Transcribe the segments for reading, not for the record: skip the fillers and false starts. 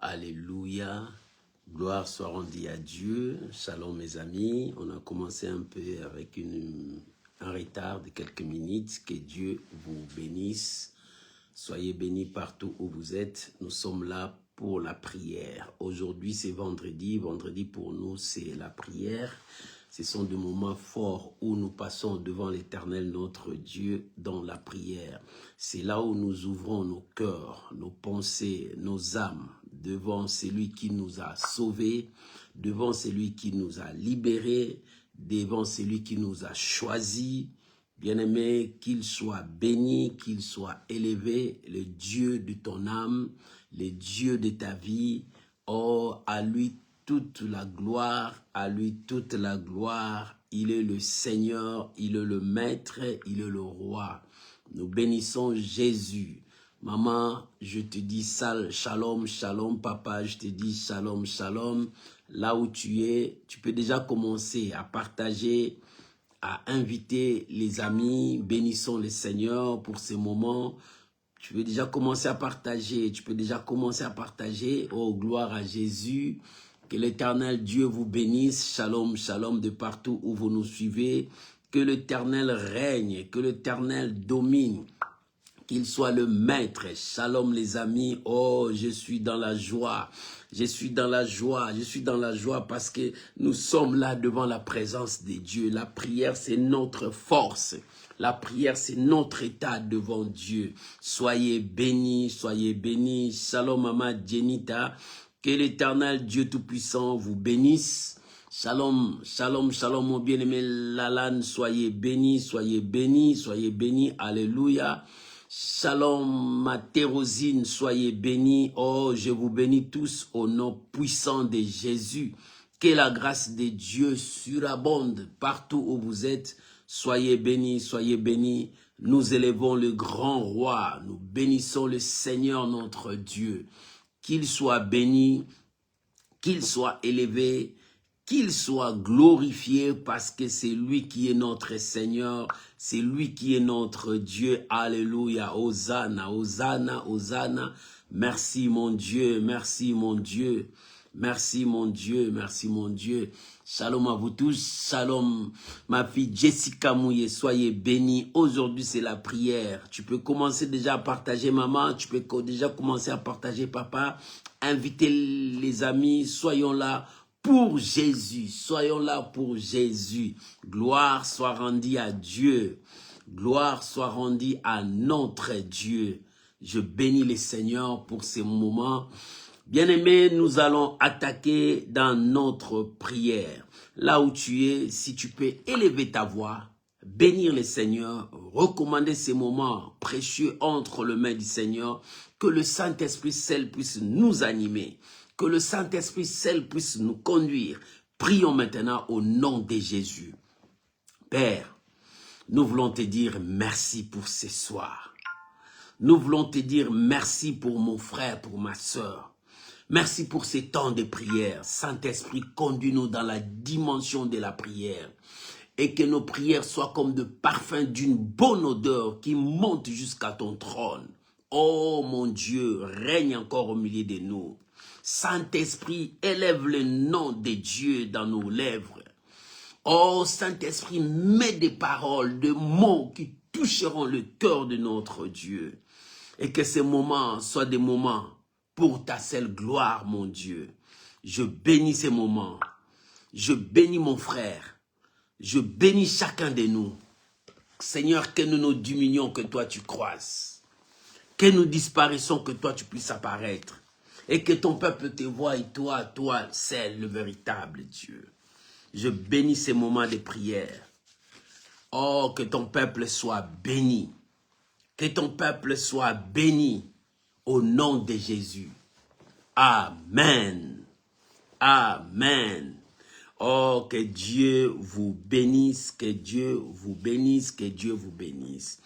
Alléluia. Gloire soit rendue à Dieu. Shalom mes amis. On a commencé un peu avec un retard de quelques minutes. Que Dieu vous bénisse. Soyez bénis partout où vous êtes. Nous sommes là pour la prière. Aujourd'hui c'est vendredi. Vendredi pour nous c'est la prière. Ce sont des moments forts où nous passons devant l'Éternel, notre Dieu, dans la prière. C'est là où nous ouvrons nos cœurs, nos pensées, nos âmes, devant celui qui nous a sauvés, devant celui qui nous a libérés, devant celui qui nous a choisis. Bien-aimé, qu'il soit béni, qu'il soit élevé, le Dieu de ton âme, le Dieu de ta vie. Oh, à lui toute la gloire, à lui toute la gloire. Il est le Seigneur, il est le Maître, il est le Roi. Nous bénissons Jésus. Maman, je te dis shalom, shalom. Papa, je te dis shalom, shalom. Là où tu es, tu peux déjà commencer à partager, à inviter les amis. Bénissons le Seigneur pour ces moments. Tu peux déjà commencer à partager. Oh, gloire à Jésus. Que l'Éternel Dieu vous bénisse. Shalom, shalom de partout où vous nous suivez. Que l'Éternel règne, que l'Éternel domine. Qu'il soit le maître. Shalom les amis. Oh, je suis dans la joie. Je suis dans la joie parce que nous sommes là devant la présence de Dieu. La prière, c'est notre force. La prière, c'est notre état devant Dieu. Soyez bénis, soyez bénis. Shalom, Maman Jenita. Que l'Éternel Dieu Tout-Puissant vous bénisse. Shalom, shalom, shalom, mon bien-aimé Lalan. Soyez bénis, soyez bénis, soyez bénis. Alléluia. Shalom, ma Thérosine, soyez bénis. Oh, je vous bénis tous au nom puissant de Jésus. Que la grâce de Dieu surabonde partout où vous êtes. Soyez bénis, soyez bénis. Nous élevons le grand roi. Nous bénissons le Seigneur notre Dieu. Qu'il soit béni, qu'il soit élevé, qu'il soit glorifié parce que c'est lui qui est notre Seigneur, c'est lui qui est notre Dieu. Alléluia, Hosanna, Hosanna, Hosanna. Merci mon Dieu, merci mon Dieu, merci mon Dieu, merci mon Dieu. Shalom à vous tous, shalom ma fille Jessica Mouye, soyez bénis. Aujourd'hui c'est la prière. Tu peux commencer déjà à partager maman, tu peux déjà commencer à partager papa. Invitez les amis, soyons là pour Jésus, soyons là pour Jésus. Gloire soit rendue à Dieu, gloire soit rendue à notre Dieu. Je bénis le Seigneur pour ces moments. Bien-aimés, nous allons attaquer dans notre prière. Là où tu es, si tu peux élever ta voix, bénir le Seigneur, recommander ces moments précieux entre les mains du Seigneur, que le Saint-Esprit seul puisse nous animer, que le Saint-Esprit seul puisse nous conduire. Prions maintenant au nom de Jésus. Père, nous voulons te dire merci pour ce soir. Nous voulons te dire merci pour mon frère, pour ma sœur. Merci pour ces temps de prière. Saint-Esprit, conduis-nous dans la dimension de la prière. Et que nos prières soient comme de parfums d'une bonne odeur qui monte jusqu'à ton trône. Oh mon Dieu, règne encore au milieu de nous. Saint-Esprit, élève le nom de Dieu dans nos lèvres. Oh Saint-Esprit, mets des paroles, des mots qui toucheront le cœur de notre Dieu. Et que ces moments soient des moments pour ta seule gloire, mon Dieu. Je bénis ces moments. Je bénis mon frère. Je bénis chacun de nous. Seigneur, que nous nous diminuions, que toi tu croisses. Que nous disparaissons, que toi tu puisses apparaître. Et que ton peuple te voie, et toi, c'est le véritable Dieu. Je bénis ces moments de prière. Oh, que ton peuple soit béni. Que ton peuple soit béni. Au nom de Jésus. Amen. Amen. Oh, que Dieu vous bénisse, que Dieu vous bénisse, que Dieu vous bénisse.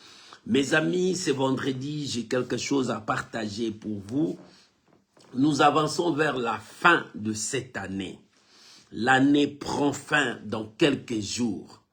Mes amis, ce vendredi, j'ai quelque chose à partager pour vous. Nous avançons vers la fin de cette année. L'année prend fin dans quelques jours.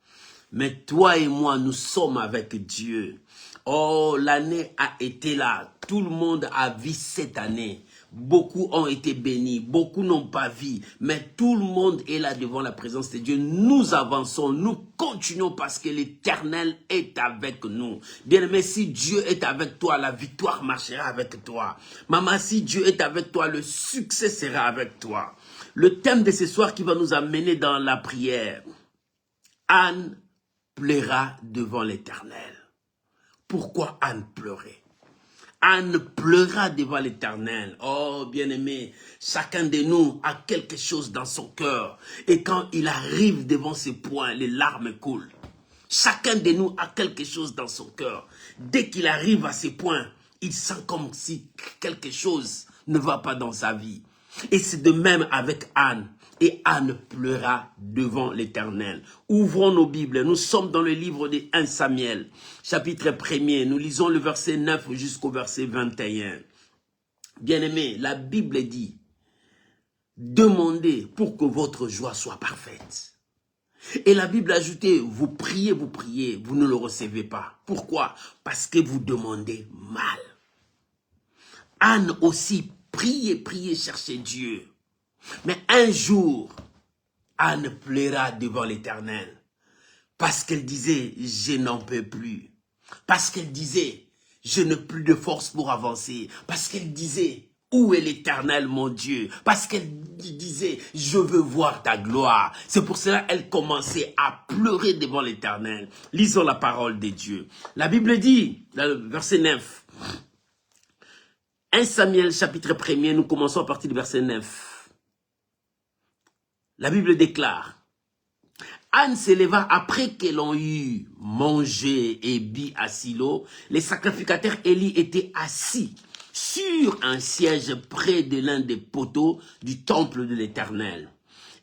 Mais toi et moi, nous sommes avec Dieu. Oh, l'année a été là. Tout le monde a vu cette année. Beaucoup ont été bénis, beaucoup n'ont pas vu, mais tout le monde est là devant la présence de Dieu. Nous avançons, nous continuons parce que l'Éternel est avec nous. Bien-aimé, si Dieu est avec toi, la victoire marchera avec toi. Maman, si Dieu est avec toi, le succès sera avec toi. Le thème de ce soir qui va nous amener dans la prière. Anne pleura devant l'Éternel. Pourquoi Anne pleurait? Anne pleura devant l'Éternel. Oh, bien-aimé, chacun de nous a quelque chose dans son cœur. Et quand il arrive devant ses poings, les larmes coulent. Chacun de nous a quelque chose dans son cœur. Dès qu'il arrive à ses poings, il sent comme si quelque chose ne va pas dans sa vie. Et c'est de même avec Anne. Et Anne pleura devant l'Éternel. Ouvrons nos Bibles. Nous sommes dans le livre de 1 Samuel, chapitre 1er. Nous lisons le verset 9 jusqu'au verset 21. Bien-aimés, la Bible dit, demandez pour que votre joie soit parfaite. Et la Bible a ajouté, vous priez, vous ne le recevez pas. Pourquoi? Parce que vous demandez mal. Anne aussi priait, cherchait Dieu. Mais un jour, Anne pleura devant l'Éternel parce qu'elle disait, je n'en peux plus. Parce qu'elle disait, je n'ai plus de force pour avancer. Parce qu'elle disait, où est l'Éternel mon Dieu? Parce qu'elle disait, je veux voir ta gloire. C'est pour cela qu'elle commençait à pleurer devant l'Éternel. Lisons la parole de Dieu. La Bible dit, dans le verset 9, 1 Samuel chapitre 1er, nous commençons à partir du verset 9. La Bible déclare, Anne s'éleva après qu'elle ait eu mangé et bu à Silo. Les sacrificateurs Élie étaient assis sur un siège près de l'un des poteaux du temple de l'Éternel.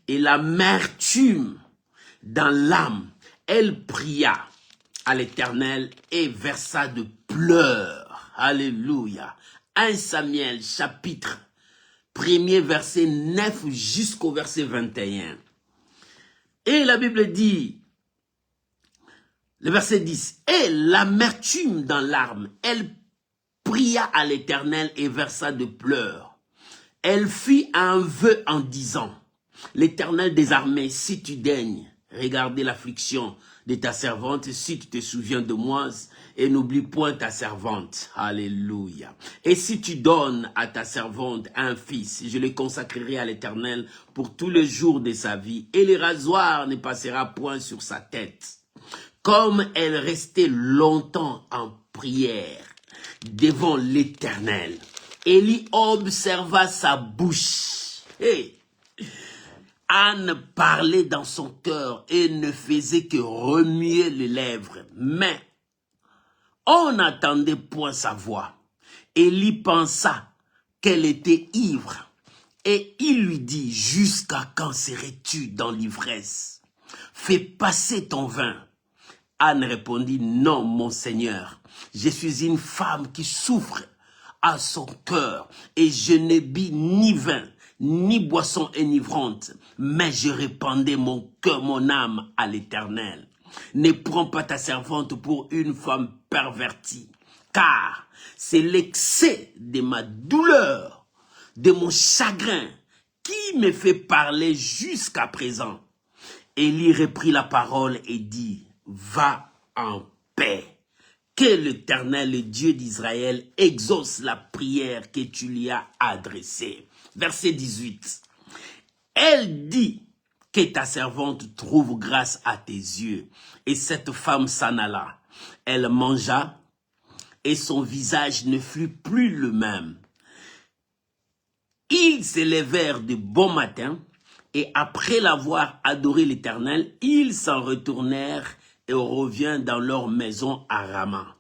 Et l'amertume dans l'âme, elle pria à l'Éternel et versa de pleurs. Alléluia. 1 Samuel chapitre 1er verset 9 jusqu'au verset 21. Et la Bible dit, le verset 10, et l'amertume dans l'âme, elle pria à l'Éternel et versa de pleurs. Elle fit un vœu en disant, l'Éternel des armées, si tu daignes regarder l'affliction de ta servante, si tu te souviens de moi, et n'oublie point ta servante. Alléluia. Et si tu donnes à ta servante un fils, je le consacrerai à l'Éternel pour tous les jours de sa vie, et le rasoir ne passera point sur sa tête. Comme elle restait longtemps en prière devant l'Éternel, Élie observa sa bouche. Hey. Anne parlait dans son cœur et ne faisait que remuer les lèvres, mais on n'entendait point sa voix. Élie pensa qu'elle était ivre, et il lui dit, jusqu'à quand serais-tu dans l'ivresse? Fais passer ton vin. Anne répondit, non, mon Seigneur, je suis une femme qui souffre à son cœur, et je n'ai bu ni vin, ni boisson enivrante, mais je répandais mon cœur, mon âme à l'Éternel. Ne prends pas ta servante pour une femme pervertie, car c'est l'excès de ma douleur, de mon chagrin, qui me fait parler jusqu'à présent. Élie reprit la parole et dit, va en paix. Que l'Éternel, le Dieu d'Israël, exauce la prière que tu lui as adressée. Verset 18. Elle dit que ta servante trouve grâce à tes yeux. Et cette femme s'en alla. Elle mangea et son visage ne fut plus le même. Ils se levèrent de bon matin et après l'avoir adoré l'Éternel, ils s'en retournèrent et revinrent dans leur maison à Rama.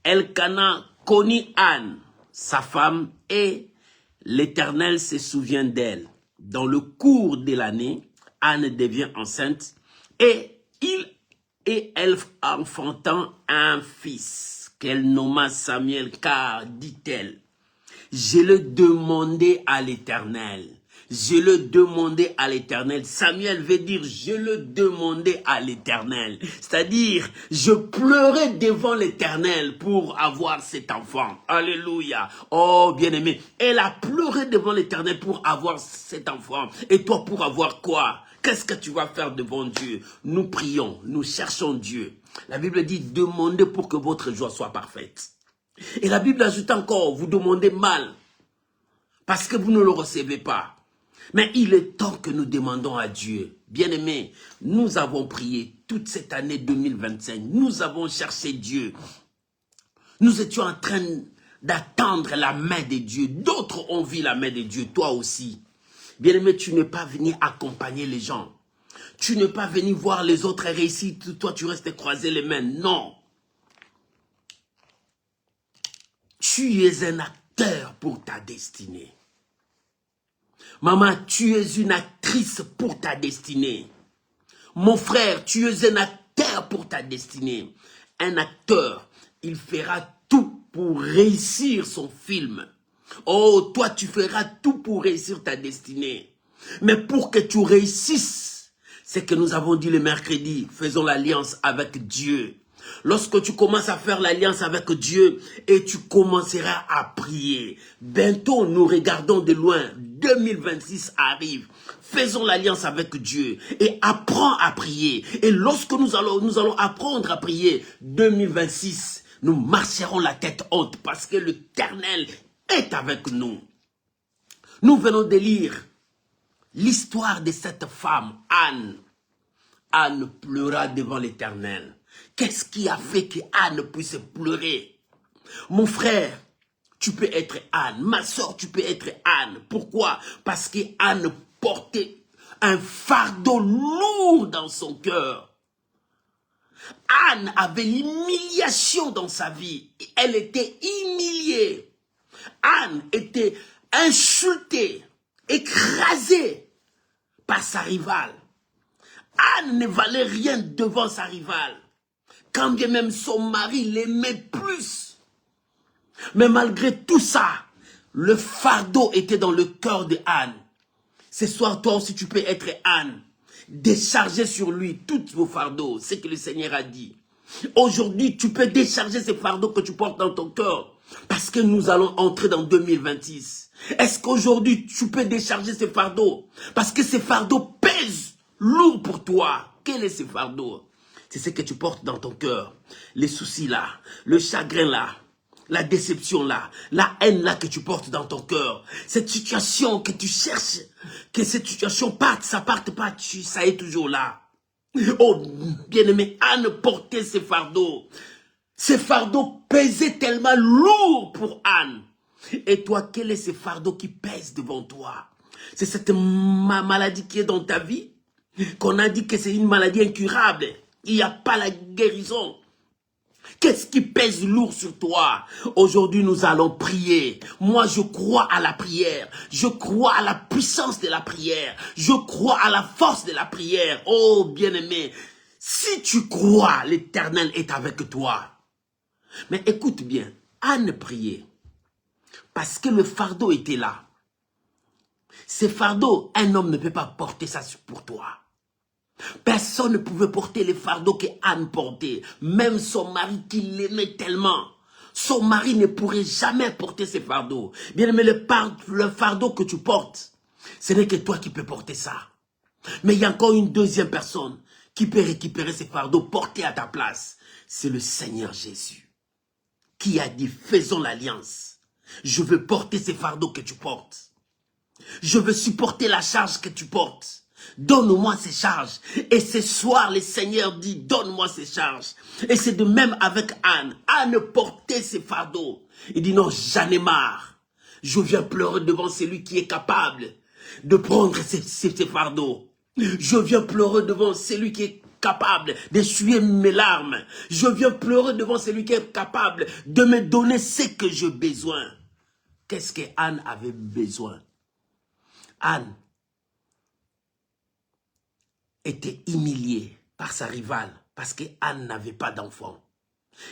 Elkana connut Anne, sa femme, et l'Éternel se souvient d'elle. Dans le cours de l'année, Anne devient enceinte et elle enfantant un fils qu'elle nomma Samuel, car, dit-elle, je l'ai demandé à l'Éternel. Je le demandais à l'Éternel. Samuel veut dire, je le demandais à l'Éternel. C'est-à-dire, je pleurais devant l'Éternel pour avoir cet enfant. Alléluia. Oh, bien-aimé. Elle a pleuré devant l'Éternel pour avoir cet enfant. Et toi, pour avoir quoi? Qu'est-ce que tu vas faire devant Dieu? Nous prions, nous cherchons Dieu. La Bible dit, demandez pour que votre joie soit parfaite. Et la Bible ajoute encore, vous demandez mal, parce que vous ne le recevez pas. Mais il est temps que nous demandons à Dieu. Bien-aimés, nous avons prié toute cette année 2025. Nous avons cherché Dieu. Nous étions en train d'attendre la main de Dieu. D'autres ont vu la main de Dieu, toi aussi. Bien-aimé, tu n'es pas venu accompagner les gens. Tu n'es pas venu voir les autres réussir. Toi, tu restes croiser les mains. Non. Tu es un acteur pour ta destinée. Maman, tu es une actrice pour ta destinée. Mon frère, tu es un acteur pour ta destinée. Un acteur, il fera tout pour réussir son film. Oh, toi, tu feras tout pour réussir ta destinée. Mais pour que tu réussisses, c'est que nous avons dit le mercredi, faisons l'alliance avec Dieu. Lorsque tu commences à faire l'alliance avec Dieu et tu commenceras à prier, bientôt nous regardons de loin, 2026 arrive. Faisons l'alliance avec Dieu et apprends à prier. Et lorsque nous allons apprendre à prier, 2026, nous marcherons la tête haute parce que l'Éternel est avec nous. Nous venons de lire l'histoire de cette femme, Anne. Anne pleura devant l'Éternel. Qu'est-ce qui a fait que Anne puisse pleurer? Mon frère, tu peux être Anne. Ma soeur, tu peux être Anne. Pourquoi? Parce que Anne portait un fardeau lourd dans son cœur. Anne avait l'humiliation dans sa vie. Elle était humiliée. Anne était insultée, écrasée par sa rivale. Anne ne valait rien devant sa rivale. Quand bien même son mari l'aimait plus. Mais malgré tout ça, le fardeau était dans le cœur de Anne. Ce soir, toi aussi, tu peux être Anne. Décharger sur lui tous vos fardeaux. C'est ce que le Seigneur a dit. Aujourd'hui, tu peux décharger ces fardeaux que tu portes dans ton cœur. Parce que nous allons entrer dans 2026. Est-ce qu'aujourd'hui, tu peux décharger ces fardeaux? Parce que ces fardeaux pèsent lourd pour toi. Quel est ce fardeau? C'est ce que tu portes dans ton cœur. Les soucis là, le chagrin là, la déception là, la haine là que tu portes dans ton cœur. Cette situation que tu cherches, que cette situation parte, ça parte pas, ça est toujours là. Oh, bien-aimé, Anne portait ses fardeaux. Ces fardeaux pesaient tellement lourd pour Anne. Et toi, quel est ce fardeau qui pèse devant toi? C'est cette maladie qui est dans ta vie, qu'on a dit que c'est une maladie incurable. Il n'y a pas la guérison. Qu'est-ce qui pèse lourd sur toi? Aujourd'hui, nous allons prier. Moi, je crois à la prière. Je crois à la puissance de la prière. Je crois à la force de la prière. Oh, bien-aimé, si tu crois, l'Éternel est avec toi. Mais écoute bien, Anne priait parce que le fardeau était là. Ce fardeau, un homme ne peut pas porter ça pour toi. Personne ne pouvait porter les fardeaux que Anne portait. Même son mari qui l'aimait tellement. Son mari ne pourrait jamais porter ces fardeaux. Bien aimé, le fardeau que tu portes, ce n'est que toi qui peux porter ça. Mais il y a encore une deuxième personne qui peut récupérer ces fardeaux portés à ta place. C'est le Seigneur Jésus qui a dit, faisons l'alliance. Je veux porter ces fardeaux que tu portes. Je veux supporter la charge que tu portes. Donne-moi ces charges. Et ce soir, le Seigneur dit, donne-moi ces charges. Et c'est de même avec Anne. Anne portait ses fardeaux. Il dit, non, j'en ai marre. Je viens pleurer devant celui qui est capable de prendre ces fardeaux. Je viens pleurer devant celui qui est capable d'essuyer mes larmes. Je viens pleurer devant celui qui est capable de me donner ce que j'ai besoin. Qu'est-ce que Anne avait besoin? Anne était humiliée par sa rivale parce que Anne n'avait pas d'enfant.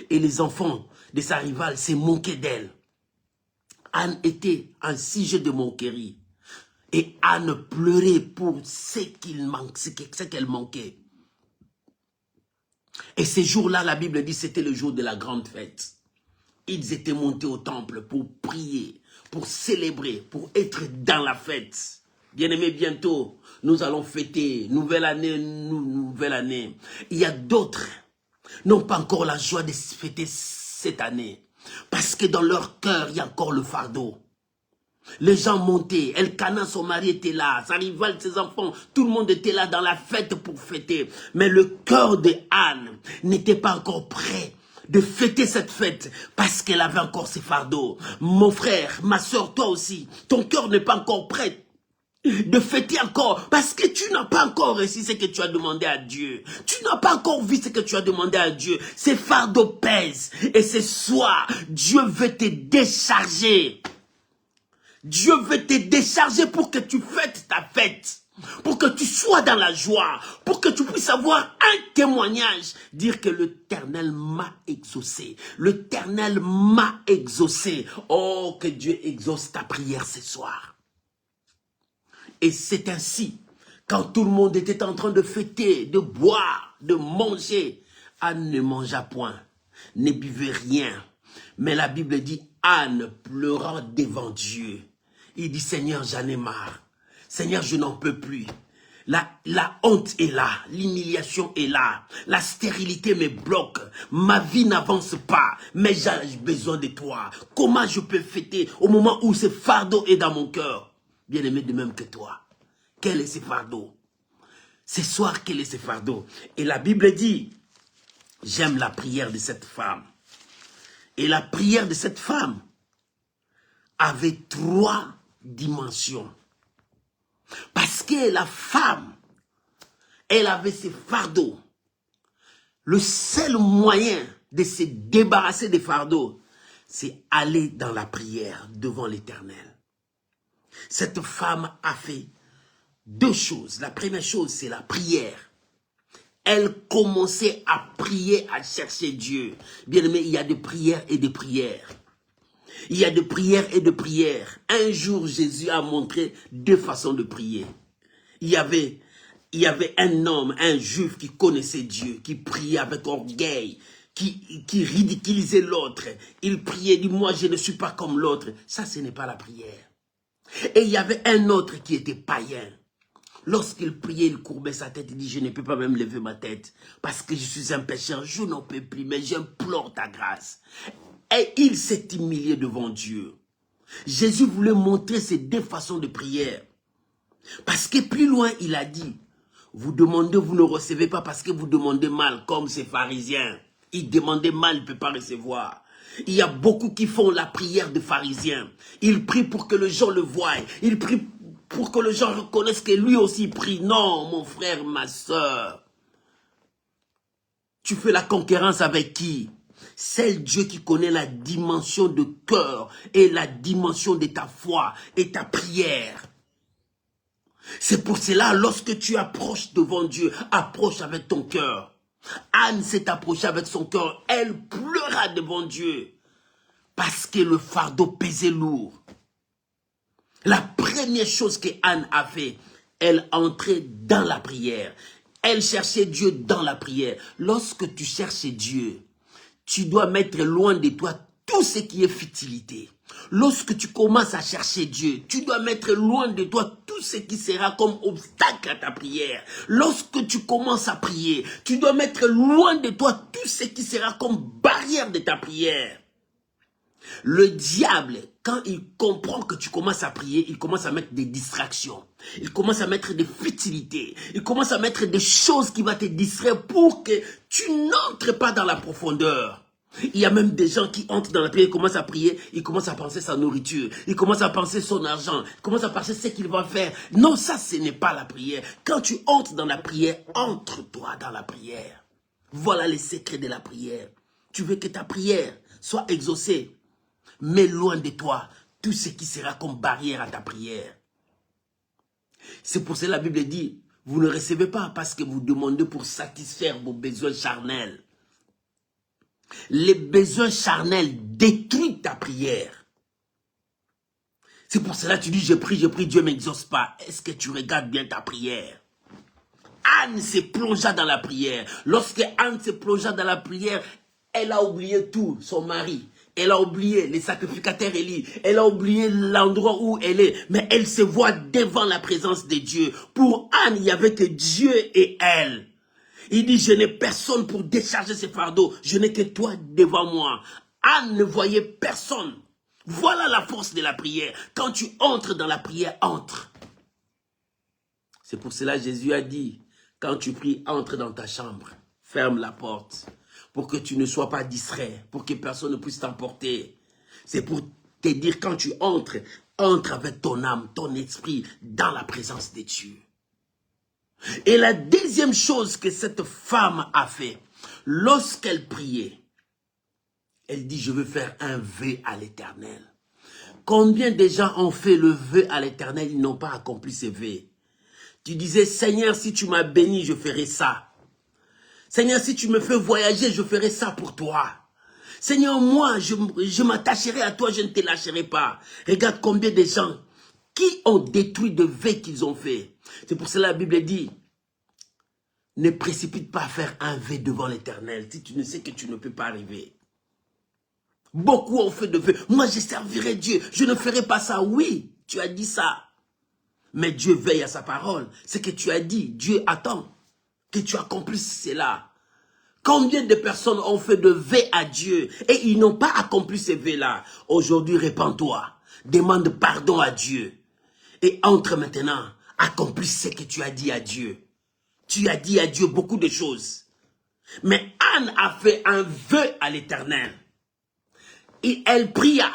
Et les enfants de sa rivale se moquaient d'elle. Anne était un sujet de moquerie. Et Anne pleurait pour ce qu'elle manquait. Et ces jours-là, la Bible dit, c'était le jour de la grande fête. Ils étaient montés au temple pour prier, pour célébrer, pour être dans la fête. Bien-aimés, bientôt, nous allons fêter, nouvelle année, nouvelle année. Il y a d'autres, n'ont pas encore la joie de fêter cette année. Parce que dans leur cœur, il y a encore le fardeau. Les gens montaient, Elkana, son mari était là, sa rivale, ses enfants, tout le monde était là dans la fête pour fêter. Mais le cœur de Anne n'était pas encore prêt de fêter cette fête parce qu'elle avait encore ses fardeaux. Mon frère, ma soeur, toi aussi, ton cœur n'est pas encore prêt de fêter encore parce que tu n'as pas encore réussi ce que tu as demandé à Dieu. Tu n'as pas encore vu ce que tu as demandé à Dieu. Ces fardeaux pèsent et ce soir, Dieu veut te décharger. Dieu veut te décharger pour que tu fêtes ta fête, pour que tu sois dans la joie, pour que tu puisses avoir un témoignage, dire que l'Éternel m'a exaucé, l'Éternel m'a exaucé. Oh, que Dieu exauce ta prière ce soir. Et c'est ainsi, quand tout le monde était en train de fêter, de boire, de manger, Anne ne mangea point, ne buvait rien. Mais la Bible dit, Anne pleura devant Dieu. Il dit, Seigneur, j'en ai marre. Seigneur, je n'en peux plus. La honte est là, l'humiliation est là, la stérilité me bloque, ma vie n'avance pas, mais j'ai besoin de toi. Comment je peux fêter au moment où ce fardeau est dans mon cœur? Bien-aimé, de même que toi. Quel est ce fardeau? Ce soir, quel est ce fardeau? Et la Bible dit, j'aime la prière de cette femme. Et la prière de cette femme avait 3 dimensions. Parce que la femme, elle avait ses fardeaux. Le seul moyen de se débarrasser des fardeaux, c'est aller dans la prière devant l'Éternel. Cette femme a fait 2 choses. La première chose, c'est la prière. Elle commençait à prier, à chercher Dieu. Bien aimé, il y a des prières et des prières. Il y a de prières et de prières. Un jour, Jésus a montré 2 façons de prier. Il y avait un homme, un juif qui connaissait Dieu, qui priait avec orgueil, qui ridiculisait l'autre. Il priait, dit, moi je ne suis pas comme l'autre. Ça, ce n'est pas la prière. Et il y avait un autre qui était païen. Lorsqu'il priait, il courbait sa tête, il dit, je ne peux pas même lever ma tête, parce que je suis un pécheur, je n'en peux plus, mais j'implore ta grâce. Et il s'est humilié devant Dieu. Jésus voulait montrer ces 2 façons de prière. Parce que plus loin, il a dit, vous demandez, vous ne recevez pas parce que vous demandez mal, comme ces pharisiens. Ils demandaient mal, ils ne peuvent pas recevoir. Il y a beaucoup qui font la prière des pharisiens. Ils prient pour que les gens le voient. Ils prient pour que les gens reconnaissent que lui aussi prie. Non, mon frère, ma soeur. Tu fais la concurrence avec qui? C'est Dieu qui connaît la dimension de cœur et la dimension de ta foi et ta prière. C'est pour cela, lorsque tu approches devant Dieu, approche avec ton cœur. Anne s'est approchée avec son cœur. Elle pleura devant Dieu parce que le fardeau pesait lourd. La première chose que Anne a fait, elle entrait dans la prière. Elle cherchait Dieu dans la prière. Lorsque tu cherches Dieu, tu dois mettre loin de toi tout ce qui est futilité. Lorsque tu commences à chercher Dieu, tu dois mettre loin de toi tout ce qui sera comme obstacle à ta prière. Lorsque tu commences à prier, tu dois mettre loin de toi tout ce qui sera comme barrière de ta prière. Le diable, quand il comprend que tu commences à prier, il commence à mettre des distractions. Il commence à mettre des futilités. Il commence à mettre des choses qui vont te distraire pour que tu n'entres pas dans la profondeur. Il y a même des gens qui entrent dans la prière, ils commencent à prier, ils commencent à penser sa nourriture, ils commencent à penser son argent, ils commencent à penser ce qu'il va faire. Non, ça, ce n'est pas la prière. Quand tu entres dans la prière, entre-toi dans la prière. Voilà les secrets de la prière. Tu veux que ta prière soit exaucée. Mets loin de toi tout ce qui sera comme barrière à ta prière. C'est pour cela que la Bible dit, vous ne recevez pas parce que vous demandez pour satisfaire vos besoins charnels. Les besoins charnels détruisent ta prière. C'est pour cela que tu dis, je prie, Dieu ne m'exauce pas. Est-ce que tu regardes bien ta prière? Anne se plongea dans la prière. Lorsque Anne se plongea dans la prière, elle a oublié tout, son mari. Elle a oublié les sacrificateurs Élie. Elle a oublié l'endroit où elle est. Mais elle se voit devant la présence de Dieu. Pour Anne, il n'y avait que Dieu et elle. Il dit, je n'ai personne pour décharger ce fardeau. Je n'ai que toi devant moi. Anne ne voyait personne. Voilà la force de la prière. Quand tu entres dans la prière, entre. C'est pour cela que Jésus a dit, quand tu pries, entre dans ta chambre. Ferme la porte. Pour que tu ne sois pas distrait. Pour que personne ne puisse t'emporter. C'est pour te dire, quand tu entres, entre avec ton âme, ton esprit, dans la présence de Dieu. Et la deuxième chose que cette femme a fait, lorsqu'elle priait, elle dit, je veux faire un vœu à l'Éternel. Combien de gens ont fait le vœu à l'Éternel, ils n'ont pas accompli ce vœu. Tu disais, Seigneur, si tu m'as béni, je ferai ça. Seigneur, si tu me fais voyager, je ferai ça pour toi. Seigneur, moi, je m'attacherai à toi, je ne te lâcherai pas. Regarde combien de gens qui ont détruit de vœux qu'ils ont fait. C'est pour cela que la Bible dit, ne précipite pas à faire un vœu devant l'Éternel si tu ne sais que tu ne peux pas arriver. Beaucoup ont fait de vœux. Moi, je servirai Dieu. Je ne ferai pas ça. Oui, tu as dit ça. Mais Dieu veille à sa parole. Ce que tu as dit, Dieu attend que tu accomplisses cela. Combien de personnes ont fait de vœux à Dieu et ils n'ont pas accompli ces vœux-là? Aujourd'hui, répands-toi. Demande pardon à Dieu. Et entre maintenant, accomplis ce que tu as dit à Dieu. Tu as dit à Dieu beaucoup de choses. Mais Anne a fait un vœu à l'Éternel. Et elle pria.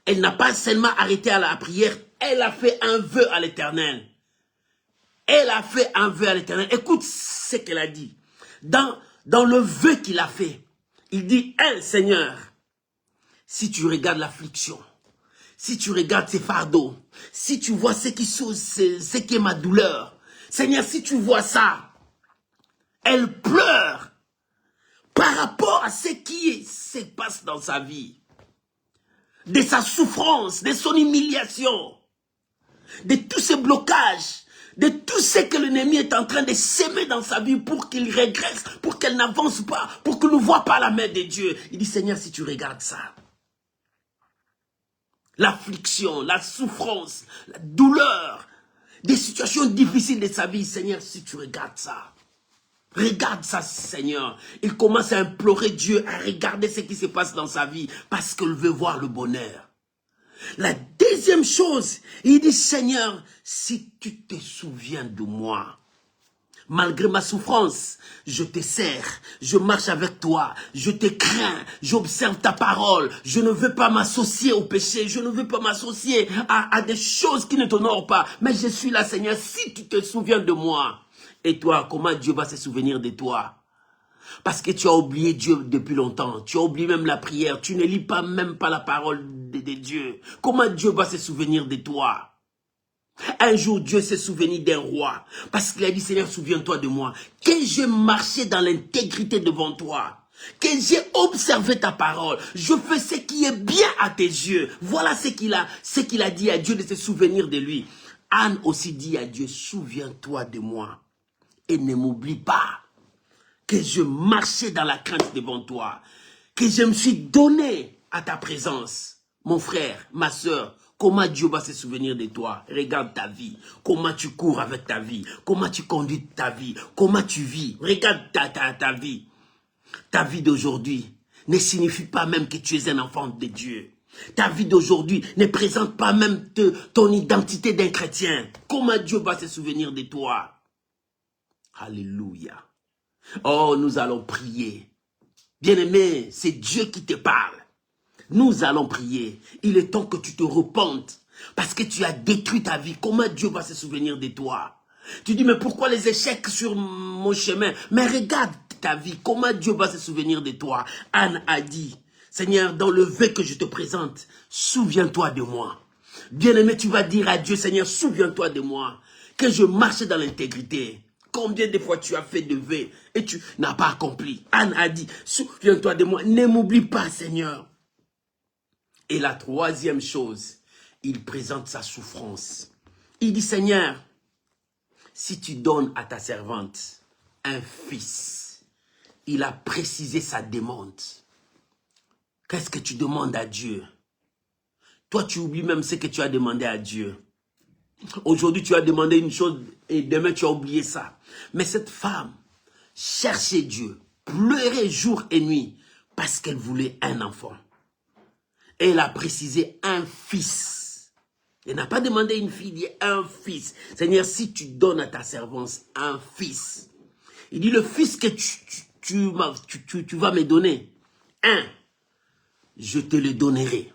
Elle n'a pas seulement arrêté à la prière, elle a fait un vœu à l'Éternel. Elle a fait un vœu à l'Éternel. Écoute ce qu'elle a dit. Dans le vœu qu'il a fait, il dit, « Seigneur, si tu regardes l'affliction, si tu regardes ces fardeaux, si tu vois ce qui est ma douleur, Seigneur, si tu vois ça, elle pleure par rapport à ce qui se passe dans sa vie, de sa souffrance, de son humiliation, de tous ces blocages, de tout ce que l'ennemi est en train de s'aimer dans sa vie pour qu'il régresse, pour qu'elle n'avance pas, pour qu'il ne voit pas la main de Dieu. Il dit, Seigneur, si tu regardes ça, l'affliction, la souffrance, la douleur, des situations difficiles de sa vie, Seigneur, si tu regardes ça, regarde ça, Seigneur. Il commence à implorer Dieu, à regarder ce qui se passe dans sa vie, parce qu'il veut voir le bonheur. La deuxième chose, il dit, Seigneur, si tu te souviens de moi, malgré ma souffrance, je te sers, je marche avec toi, je te crains, j'observe ta parole, je ne veux pas m'associer au péché, je ne veux pas m'associer à des choses qui ne t'honorent pas, mais je suis là, Seigneur, si tu te souviens de moi. Et toi, comment Dieu va se souvenir de toi? Parce que tu as oublié Dieu depuis longtemps. Tu as oublié même la prière. Tu ne lis pas même pas la parole de Dieu. Comment Dieu va se souvenir de toi? Un jour, Dieu s'est souvenu d'un roi. Parce qu'il a dit, Seigneur, souviens-toi de moi. Que j'ai marché dans l'intégrité devant toi. Que j'ai observé ta parole. Je fais ce qui est bien à tes yeux. Voilà ce qu'il a dit à Dieu de se souvenir de lui. Anne aussi dit à Dieu, souviens-toi de moi. Et ne m'oublie pas. Que je marchais dans la crainte devant toi, que je me suis donné à ta présence. Mon frère, ma soeur, comment Dieu va se souvenir de toi? Regarde ta vie, comment tu cours avec ta vie, comment tu conduis ta vie, comment tu vis. Regarde ta vie. Ta vie d'aujourd'hui ne signifie pas même que tu es un enfant de Dieu. Ta vie d'aujourd'hui ne présente pas même ton identité d'un chrétien. Comment Dieu va se souvenir de toi? Alléluia. Oh, nous allons prier. Bien-aimé, c'est Dieu qui te parle. Nous allons prier. Il est temps que tu te repentes. Parce que tu as détruit ta vie. Comment Dieu va se souvenir de toi? Tu dis, mais pourquoi les échecs sur mon chemin? Mais regarde ta vie. Comment Dieu va se souvenir de toi? Anne a dit, Seigneur, dans le vœu que je te présente, souviens-toi de moi. Bien-aimé, tu vas dire à Dieu, Seigneur, souviens-toi de moi. Que je marche dans l'intégrité. Combien de fois tu as fait de vœux et tu n'as pas accompli? Anne a dit, souviens-toi de moi, ne m'oublie pas, Seigneur. Et la troisième chose, il présente sa souffrance. Il dit, Seigneur, si tu donnes à ta servante un fils, il a précisé sa demande. Qu'est-ce que tu demandes à Dieu? Toi, tu oublies même ce que tu as demandé à Dieu. Aujourd'hui, tu as demandé une chose et demain, tu as oublié ça. Mais cette femme cherchait Dieu, pleurait jour et nuit parce qu'elle voulait un enfant. Et elle a précisé un fils. Elle n'a pas demandé une fille, il dit un fils. Seigneur, si tu donnes à ta servante un fils, il dit le fils que tu vas me donner, je te le donnerai.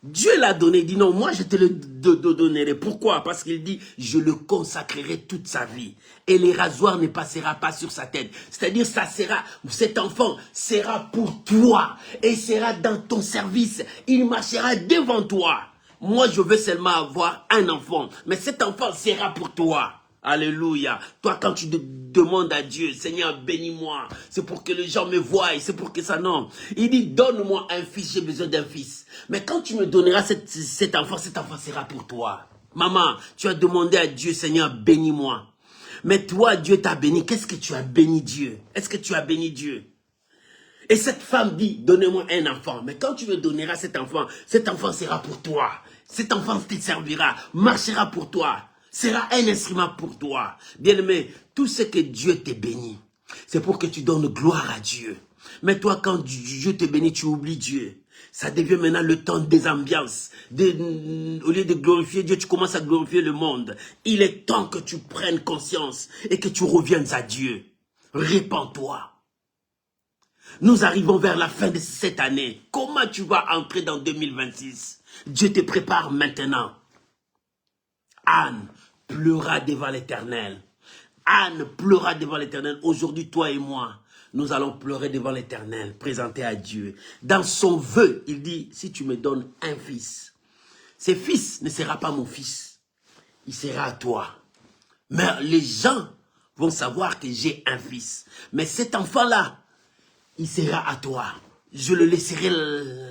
Dieu l'a donné, il dit non, moi je te le donnerai. Pourquoi? Parce qu'il dit, je le consacrerai toute sa vie. Et les rasoirs ne passera pas sur sa tête. C'est-à-dire, cet enfant sera pour toi. Et sera dans ton service. Il marchera devant toi. Moi, je veux seulement avoir un enfant. Mais cet enfant sera pour toi. Alléluia. Toi, quand tu demandes à Dieu, Seigneur, bénis-moi. C'est pour que les gens me voient. C'est pour que ça, non. Il dit, donne-moi un fils, j'ai besoin d'un fils. Mais quand tu me donneras cet enfant sera pour toi. Maman, tu as demandé à Dieu, Seigneur, bénis-moi. Mais toi, Dieu t'a béni. Qu'est-ce que tu as béni Dieu? Est-ce que tu as béni Dieu? Et cette femme dit, donnez-moi un enfant. Mais quand tu me donneras cet enfant sera pour toi. Cet enfant te servira, marchera pour toi. Sera un instrument pour toi. Bien-aimé, tout ce que Dieu te bénit, c'est pour que tu donnes gloire à Dieu. Mais toi, quand Dieu te bénit, tu oublies Dieu. Ça devient maintenant le temps des ambiances. Au lieu de glorifier Dieu, tu commences à glorifier le monde. Il est temps que tu prennes conscience et que tu reviennes à Dieu. Répands-toi. Nous arrivons vers la fin de cette année. Comment tu vas entrer dans 2026? Dieu te prépare maintenant. Anne pleura devant l'Éternel. Anne pleura devant l'Éternel. Aujourd'hui, toi et moi, nous allons pleurer devant l'Éternel, présenter à Dieu. Dans son vœu, il dit, si tu me donnes un fils, ce fils ne sera pas mon fils, il sera à toi. Mais les gens vont savoir que j'ai un fils. Mais cet enfant-là, il sera à toi. Je le laisserai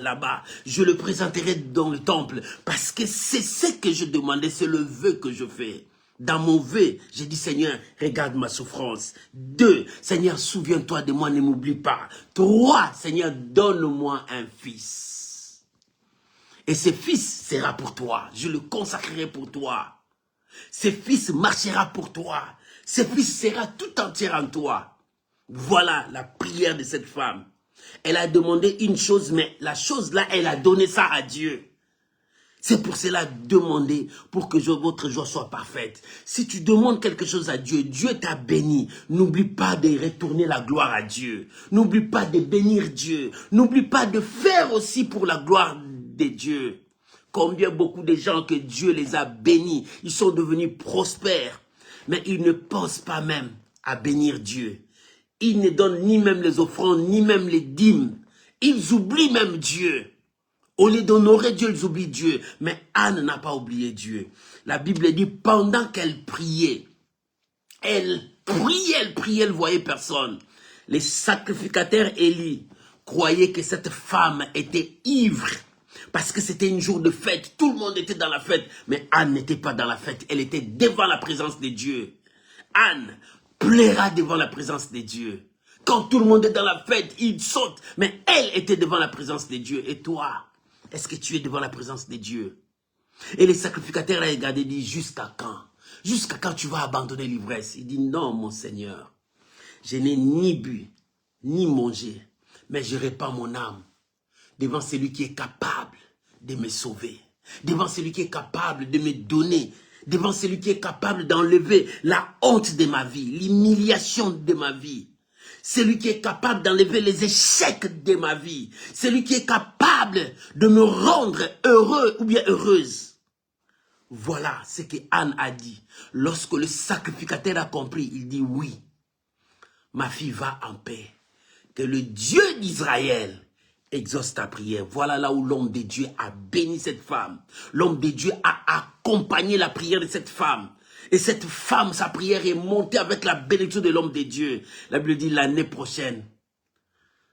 là-bas. Je le présenterai dans le temple. Parce que c'est ce que je demandais. C'est le vœu que je fais. Dans mon vœu, j'ai dit, Seigneur, regarde ma souffrance. 2, Seigneur, souviens-toi de moi, ne m'oublie pas. 3, Seigneur, donne-moi un fils. Et ce fils sera pour toi. Je le consacrerai pour toi. Ce fils marchera pour toi. Ce fils sera tout entier en toi. Voilà la prière de cette femme. Elle a demandé une chose, mais la chose là, elle a donné ça à Dieu. C'est pour cela demander pour que votre joie soit parfaite. Si tu demandes quelque chose à Dieu, Dieu t'a béni. N'oublie pas de retourner la gloire à Dieu. N'oublie pas de bénir Dieu. N'oublie pas de faire aussi pour la gloire de Dieu. Combien beaucoup de gens que Dieu les a bénis, ils sont devenus prospères, mais ils ne pensent pas même à bénir Dieu. Ils ne donnent ni même les offrandes, ni même les dîmes. Ils oublient même Dieu. Au lieu d'honorer Dieu, ils oublient Dieu. Mais Anne n'a pas oublié Dieu. La Bible dit, pendant qu'elle priait, elle priait, elle voyait personne. Les sacrificateurs Élie croyaient que cette femme était ivre. Parce que c'était un jour de fête. Tout le monde était dans la fête. Mais Anne n'était pas dans la fête. Elle était devant la présence de Dieu. Anne plaira devant la présence de Dieu. Quand tout le monde est dans la fête, il saute. Mais elle était devant la présence de Dieu. Et toi, est-ce que tu es devant la présence de Dieu? Et les sacrificateurs ont regardé et dit, jusqu'à quand? Jusqu'à quand tu vas abandonner l'ivresse? Il dit, non, mon Seigneur. Je n'ai ni bu, ni mangé, mais je répands mon âme devant celui qui est capable de me sauver. Devant celui qui est capable de me donner. Devant celui qui est capable d'enlever la honte de ma vie, l'humiliation de ma vie. Celui qui est capable d'enlever les échecs de ma vie. Celui qui est capable de me rendre heureux ou bien heureuse. Voilà ce que Anne a dit. Lorsque le sacrificateur a compris, il dit oui. Ma fille va en paix. Que le Dieu d'Israël exauce ta prière. Voilà là où l'homme de Dieu a béni cette femme. L'homme de Dieu a accompagné la prière de cette femme. Et cette femme, sa prière est montée avec la bénédiction de l'homme de Dieu. La Bible dit l'année prochaine,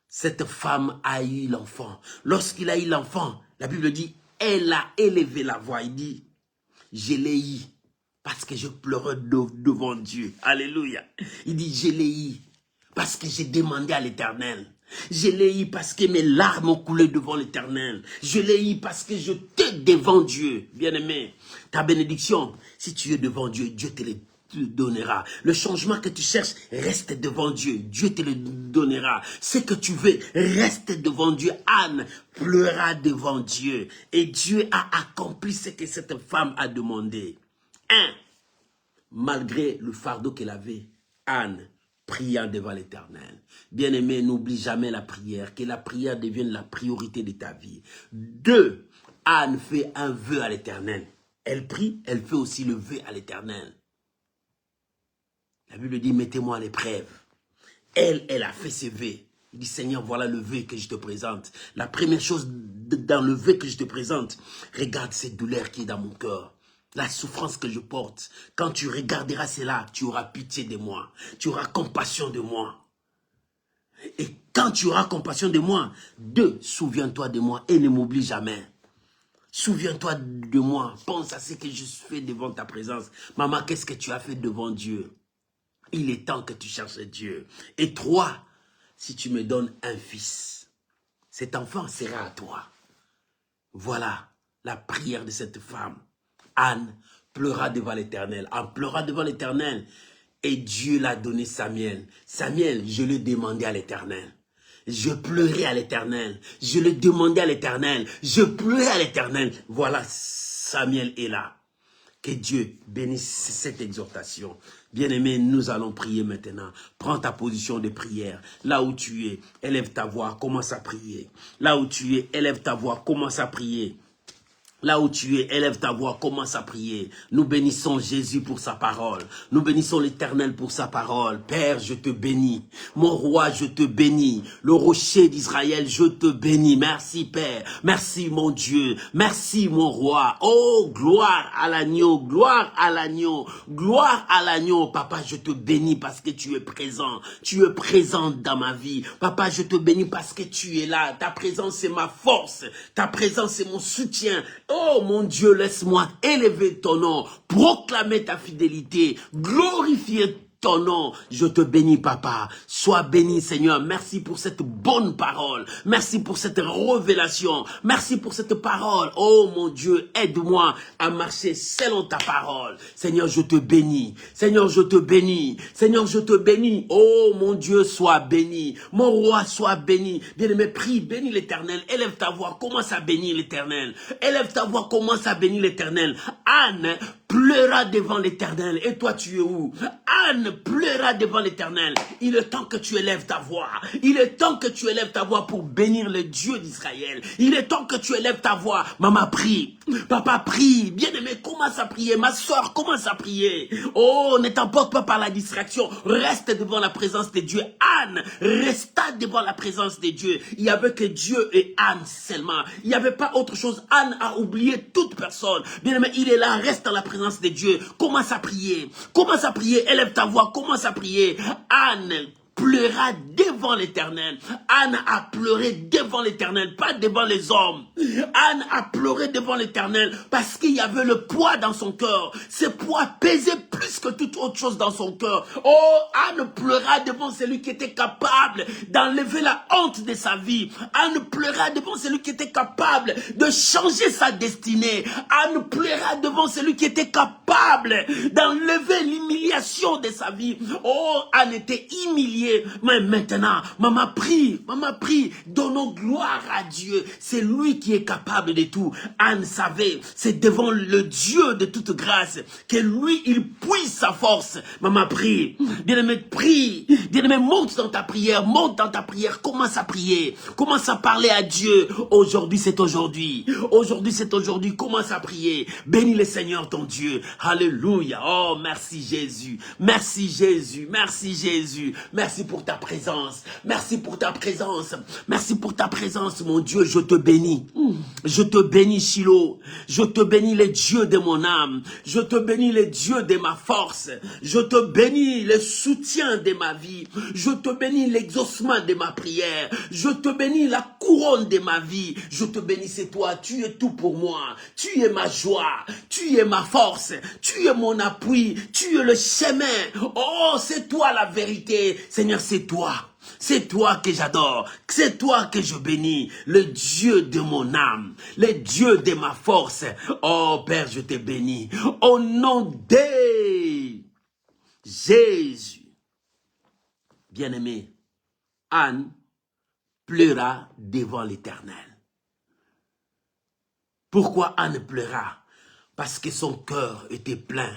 cette femme a eu l'enfant. Lorsqu'il a eu l'enfant, la Bible dit, elle a élevé la voix. Il dit, je l'ai eu parce que je pleurais devant Dieu. Alléluia. Il dit, je l'ai eu parce que j'ai demandé à l'Éternel. Je l'ai eu parce que mes larmes ont coulé devant l'Éternel. Je l'ai eu parce que je t'ai devant Dieu. Bien-aimé, ta bénédiction, si tu es devant Dieu, Dieu te le donnera. Le changement que tu cherches, reste devant Dieu. Dieu te le donnera. Ce que tu veux, reste devant Dieu. Anne pleura devant Dieu. Et Dieu a accompli ce que cette femme a demandé. Malgré le fardeau qu'elle avait, Anne priant devant l'Éternel. Bien-aimé, n'oublie jamais la prière, que la prière devienne la priorité de ta vie. 2, Anne fait un vœu à l'Éternel. Elle prie, elle fait aussi le vœu à l'Éternel. La Bible dit, mettez-moi à l'épreuve. Elle a fait ses vœux. Il dit, Seigneur, voilà le vœu que je te présente. La première chose dans le vœu que je te présente, regarde cette douleur qui est dans mon cœur. La souffrance que je porte, quand tu regarderas cela, tu auras pitié de moi. Tu auras compassion de moi. Et quand tu auras compassion de moi, 2, souviens-toi de moi et ne m'oublie jamais. Souviens-toi de moi. Pense à ce que je fais devant ta présence. Maman, qu'est-ce que tu as fait devant Dieu? Il est temps que tu cherches Dieu. Et 3, si tu me donnes un fils, cet enfant sera à toi. Voilà la prière de cette femme. Anne pleura devant l'Éternel. En pleurant devant l'Éternel, et Dieu l'a donné Samuel. Samuel, je l'ai demandé à l'Éternel. Je pleurais à l'Éternel. Je le demandais à l'Éternel. Je pleurais à l'Éternel. Voilà, Samuel est là. Que Dieu bénisse cette exhortation. Bien-aimé, nous allons prier maintenant. Prends ta position de prière. Là où tu es, élève ta voix, commence à prier. Là où tu es, élève ta voix, commence à prier. Là où tu es, élève ta voix, commence à prier. Nous bénissons Jésus pour sa parole. Nous bénissons l'Éternel pour sa parole. Père, je te bénis. Mon roi, je te bénis. Le rocher d'Israël, je te bénis. Merci Père. Merci mon Dieu. Merci mon roi. Oh, gloire à l'agneau. Gloire à l'agneau. Gloire à l'agneau. Papa, je te bénis parce que tu es présent. Tu es présent dans ma vie. Papa, je te bénis parce que tu es là. Ta présence, c'est ma force. Ta présence, c'est mon soutien. Oh mon Dieu, laisse-moi élever ton nom, proclamer ta fidélité, glorifier ton nom. Je te bénis, papa. Sois béni, Seigneur. Merci pour cette bonne parole. Merci pour cette révélation. Merci pour cette parole. Oh mon Dieu, aide-moi à marcher selon ta parole. Seigneur, je te bénis. Seigneur, je te bénis. Seigneur, je te bénis. Oh mon Dieu, sois béni. Mon roi, sois béni. Bien-aimé, prie, bénis l'Éternel. Élève ta voix, commence à bénir l'Éternel. Élève ta voix, commence à bénir l'Éternel. Anne pleura devant l'Éternel. Et toi, tu es où? Anne pleura devant l'Éternel. Il est temps que tu élèves ta voix. Il est temps que tu élèves ta voix pour bénir le Dieu d'Israël. Il est temps que tu élèves ta voix. Maman, prie. Papa, prie. Bien-aimé, commence à prier. Ma soeur, commence à prier. Oh, ne t'emporte pas par la distraction. Reste devant la présence de Dieu. Anne resta devant la présence de Dieu. Il n'y avait que Dieu et Anne seulement. Il n'y avait pas autre chose. Anne a oublié toute personne. Bien-aimé, il est là. Reste dans la présence de Dieu. Commence à prier. Commence à prier. Élève ta voix. Commence à prier. Anne pleura devant l'Éternel. Anne a pleuré devant l'Éternel, pas devant les hommes. Anne a pleuré devant l'Éternel parce qu'il y avait le poids dans son cœur. Ce poids pesait plus que toute autre chose dans son cœur. Oh, Anne pleura devant celui qui était capable d'enlever la honte de sa vie. Anne pleura devant celui qui était capable de changer sa destinée. Anne pleura devant celui qui était capable d'enlever l'humiliation de sa vie. Oh, Anne était humiliée. Mais maintenant, maman prie, donnons gloire à Dieu. C'est lui qui est capable de tout. Anne savait, c'est devant le Dieu de toute grâce que lui, il puise sa force. Maman prie, bien-aimé, prie. Bien-aimé, monte dans ta prière, commence à prier. Commence à parler à Dieu. Aujourd'hui, c'est aujourd'hui. Aujourd'hui, c'est aujourd'hui. Commence à prier. Bénis le Seigneur ton Dieu. Alléluia. Oh, merci Jésus. Merci Jésus. Merci Jésus. Merci Merci pour ta présence. Merci pour ta présence. Merci pour ta présence, mon Dieu. Je te bénis. Je te bénis, Shiloh. Je te bénis, les dieux de mon âme. Je te bénis, les dieux de ma force. Je te bénis, le soutien de ma vie. Je te bénis, l'exaucement de ma prière. Je te bénis, la couronne de ma vie. Je te bénis, c'est toi. Tu es tout pour moi. Tu es ma joie. Tu es ma force. Tu es mon appui. Tu es le chemin. Oh, c'est toi la vérité. Seigneur, c'est toi. C'est toi que j'adore, c'est toi que je bénis, le Dieu de mon âme, le Dieu de ma force. Oh Père, je te bénis. Au nom de Jésus. Bien-aimé, Anne pleura devant l'Éternel. Pourquoi Anne pleura? Parce que son cœur était plein.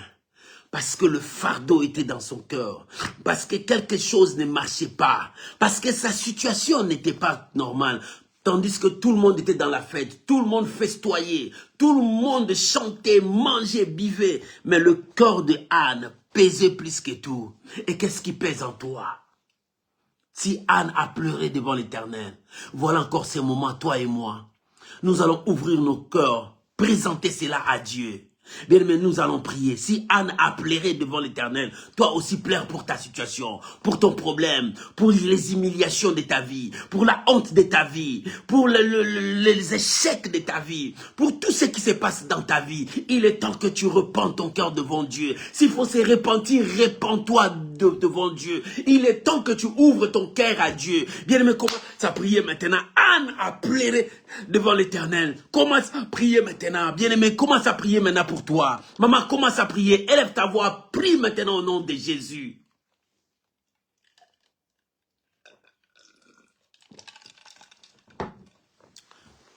Parce que le fardeau était dans son cœur. Parce que quelque chose ne marchait pas. Parce que sa situation n'était pas normale. Tandis que tout le monde était dans la fête. Tout le monde festoyait. Tout le monde chantait, mangeait, buvait. Mais le cœur de Anne pesait plus que tout. Et qu'est-ce qui pèse en toi? Si Anne a pleuré devant l'Éternel, voilà encore ces moments, toi et moi. Nous allons ouvrir nos cœurs, présenter cela à Dieu. Bien, mais nous allons prier. Si Anne a pleuré devant l'Éternel, toi aussi pleure pour ta situation, pour ton problème, pour les humiliations de ta vie, pour la honte de ta vie, pour les échecs de ta vie, pour tout ce qui se passe dans ta vie. Il est temps que tu repentes ton cœur devant Dieu. S'il faut se repentir, repens-toi devant Dieu. Il est temps que tu ouvres ton cœur à Dieu. Bien, mais commence à prier maintenant. Anne a pleuré devant l'Éternel. Commence à prier maintenant. Bien-aimé, commence à prier maintenant pour toi. Maman, commence à prier. Élève ta voix. Prie maintenant au nom de Jésus.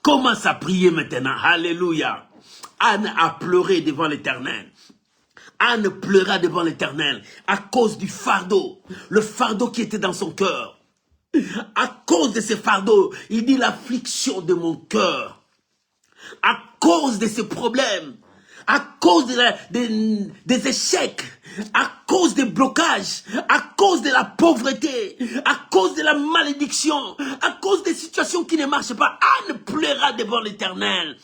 Commence à prier maintenant. Alléluia. Anne a pleuré devant l'Éternel. Anne pleura devant l'Éternel à cause du fardeau. Le fardeau qui était dans son cœur. À cause de ce fardeau, il dit l'affliction de mon cœur. À cause de ces problèmes, à cause des échecs, à cause des blocages, à cause de la pauvreté, à cause de la malédiction, à cause des situations qui ne marchent pas, Anne pleura devant l'Éternel.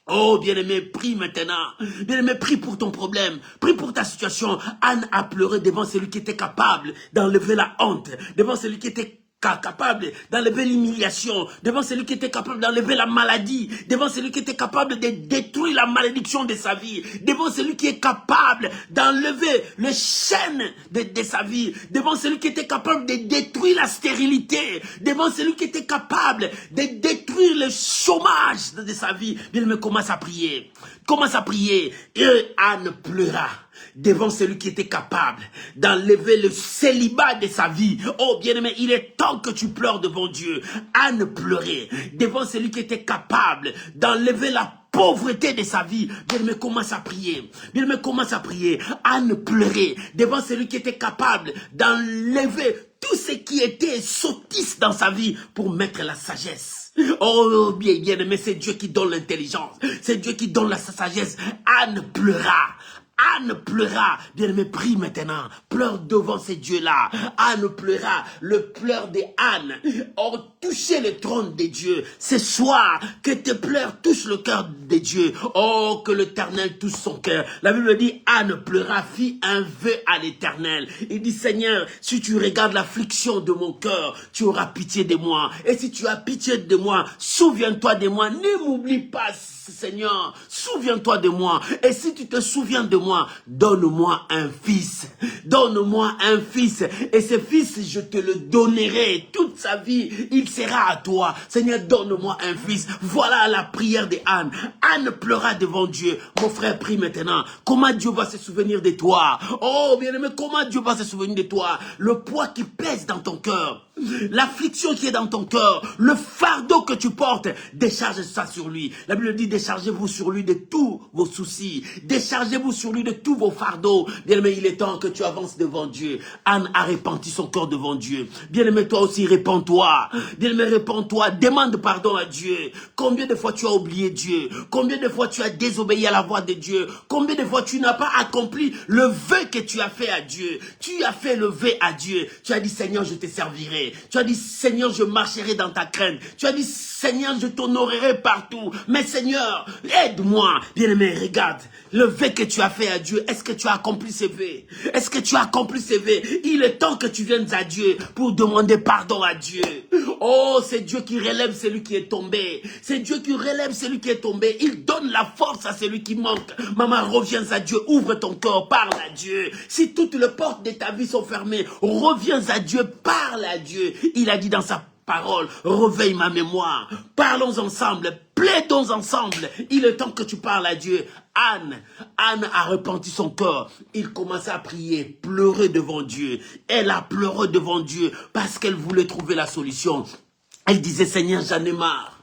Oh, bien-aimé, prie maintenant. Bien-aimé, prie pour ton problème. Prie pour ta situation. Anne a pleuré devant celui qui était capable d'enlever la honte, devant celui qui était capable d'enlever l'humiliation, devant celui qui était capable d'enlever la maladie, devant celui qui était capable de détruire la malédiction de sa vie, devant celui qui est capable d'enlever les chaînes de sa vie, devant celui qui était capable de détruire la stérilité, devant celui qui était capable de détruire le chômage de sa vie. Bien, mais commence à prier. Commence à prier. Et Anne pleura devant celui qui était capable d'enlever le célibat de sa vie. Oh bien-aimé, il est temps que tu pleures devant Dieu. Anne pleurait devant celui qui était capable d'enlever la pauvreté de sa vie. Bien-aimé, commence à prier. Bien-aimé, commence à prier. Anne pleurait devant celui qui était capable d'enlever tout ce qui était sottise dans sa vie pour mettre la sagesse. Oh bien-aimé, c'est Dieu qui donne l'intelligence. C'est Dieu qui donne la sagesse. Anne pleura. Anne pleura. Bien-aimé, prie maintenant. Pleure devant ces dieux-là. Anne pleura. Le pleur de Anne. Oh, touchez le trône de Dieu. Ce soir, que tes pleurs touchent le cœur de Dieu. Oh, que l'Éternel touche son cœur. La Bible dit, Anne pleura, fit un vœu à l'Éternel. Il dit, Seigneur, si tu regardes l'affliction de mon cœur, tu auras pitié de moi. Et si tu as pitié de moi, souviens-toi de moi. Ne m'oublie pas, Seigneur. Souviens-toi de moi. Et si tu te souviens de moi, donne-moi un fils. Donne-moi un fils. Et ce fils, je te le donnerai. Toute sa vie, il sera à toi. Seigneur, donne-moi un fils. Voilà la prière de Anne. Anne pleura devant Dieu. Mon frère, prie maintenant. Comment Dieu va se souvenir de toi? Oh, bien-aimé, comment Dieu va se souvenir de toi? Le poids qui pèse dans ton cœur. L'affliction qui est dans ton cœur, le fardeau que tu portes, décharge ça sur lui. La Bible dit, déchargez-vous sur lui de tous vos soucis. Déchargez-vous sur lui de tous vos fardeaux. Bien-aimé, il est temps que tu avances devant Dieu. Anne a repenti son corps devant Dieu. Bien-aimé, toi aussi, répands-toi. Bien-aimé, répands-toi. Demande pardon à Dieu. Combien de fois tu as oublié Dieu? Combien de fois tu as désobéi à la voix de Dieu? Combien de fois tu n'as pas accompli le vœu que tu as fait à Dieu? Tu as fait le vœu à Dieu. Tu as dit, Seigneur, je te servirai. Tu as dit, Seigneur, je marcherai dans ta crainte. Tu as dit, Seigneur, je t'honorerai partout. Mais Seigneur, aide-moi. Bien-aimé, regarde, le vœu que tu as fait à Dieu, est-ce que tu as accompli ces vœux? Est-ce que tu as accompli ces vœux? Il est temps que tu viennes à Dieu pour demander pardon à Dieu. Oh, c'est Dieu qui relève celui qui est tombé. C'est Dieu qui relève celui qui est tombé. Il donne la force à celui qui manque. Maman, reviens à Dieu. Ouvre ton cœur. Parle à Dieu. Si toutes les portes de ta vie sont fermées, reviens à Dieu. Parle à Dieu. Il a dit dans sa parole, réveille ma mémoire. Parlons ensemble. Plaidons ensemble. Il est temps que tu parles à Dieu. Anne a repenti son cœur. Il commençait à prier, pleurer devant Dieu. Elle a pleuré devant Dieu parce qu'elle voulait trouver la solution. Elle disait, Seigneur, j'en ai marre.